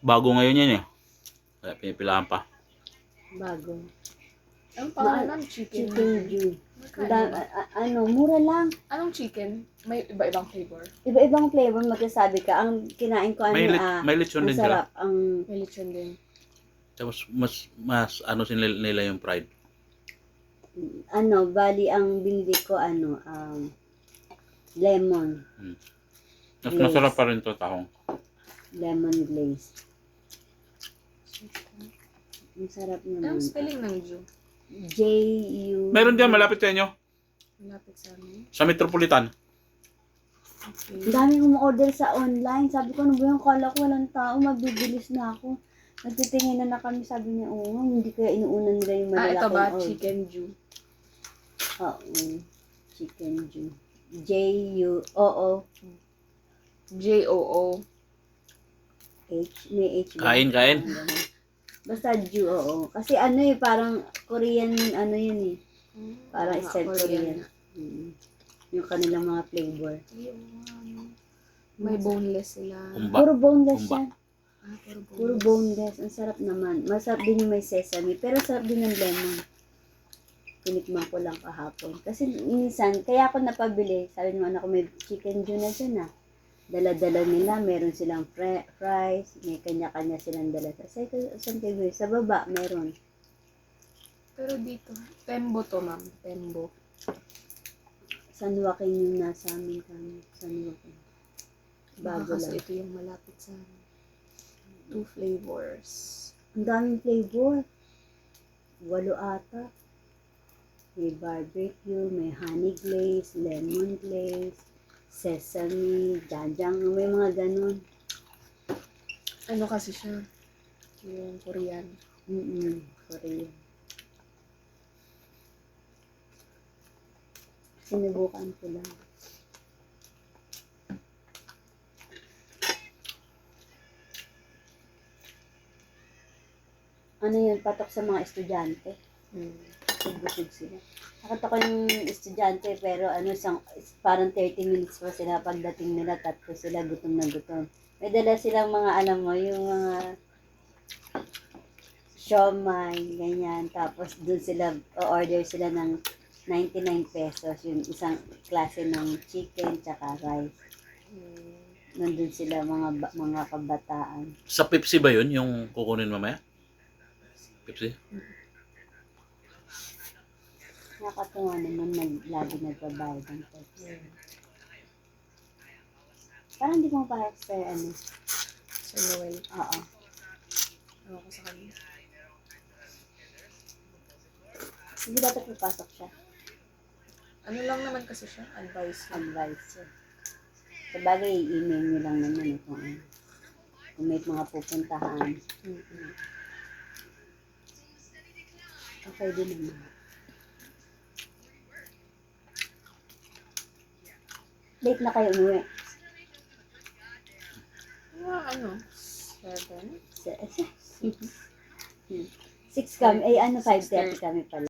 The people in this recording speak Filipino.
Bago ngayon yan eh. Kaya pinipilahan pa. Bago. Ang pangalan, chicken. Chicken Jew. Magkano ba? Mura lang. Anong chicken? May iba-ibang flavor. Iba-ibang flavor, magkasabi ka. Ang kinain ko, May lechon ang din sila. sarap. Ang May lechon din. Tapos mas ano nila yung fried. bali ang binili ko, lemon. Mas Yes. masarap pa rin to tahong. Lemon glaze. Ang sarap naman. Anong spelling ng Jew? J-U... Meron diyan malapit sa inyo. Malapit sa amin. Sa Metropolitan. Ang Okay. daming umorder sa online. Sabi ko, ano ba yung kala ko walang tao, mabibilis na ako. Nagtitingin na kami, sabi niya, oo, hindi kaya inuuna nila yung malalaking Ito ba? order. Chicken Jew. Oo. Chicken Jew. J-U-O-O. J-O-O. H. May H. ba? Kain. Basta Jew, oo. Kasi parang Korean, yun eh. Parang style Korean. Yung kanilang mga flavor. May boneless sila. Kumba. Puro boneless Kumba. yan. Puro Puro boneless. Ang sarap naman. Masarap din yung may sesame. Pero sarap din ng lemon. Tinikman ko lang kahapon. Kasi minsan, kaya ako napabili. Sabi ng anak ko, may chicken Jew na dyan ah. Dala-dala nila. Meron silang fries. May kanya-kanya silang dala. Sa baba, meron. Pero dito, Tembo to ma'am. Tembo. San Joaquin yung nasa amin kami. San Joaquin. Bago Kasi lang. ito yung malapit sa amin. 2 flavors. Ang daming flavor. 8 ata. May barbecue, may honey glaze, lemon glaze, sesame, jajang, may mga ganun. Ano kasi siya? Yung Korean. Korean. Sinubukan ko lang. Ano yun, patok sa mga estudyante. Busog sila. Nakita ko yung estudyante pero parang 30 minutes pa sila pagdating nila, tatlo sila gutom na gutom. May dala silang mga yung mga siomai, ganyan. Tapos doon sila, order sila ng 99 pesos, yung isang klase ng chicken tsaka rice. Nandun sila mga kabataan. Sa Pepsi ba yun yung kukunin mamaya? Pepsi? Nakakatuwa naman lagi nagbabayad ng Pepsi. Parang hindi mo parang sa Sa Noel. Oo. Ewan ko sa kanya. Hindi dapat papasok siya. Ano lang naman kasi siya? Advice. Advice. Sa bagay, i-email nyo lang naman kung may mga pupuntahan. Okay din naman. Late na kayo umuwi. 7? 6 kami, 5:30 kami pala.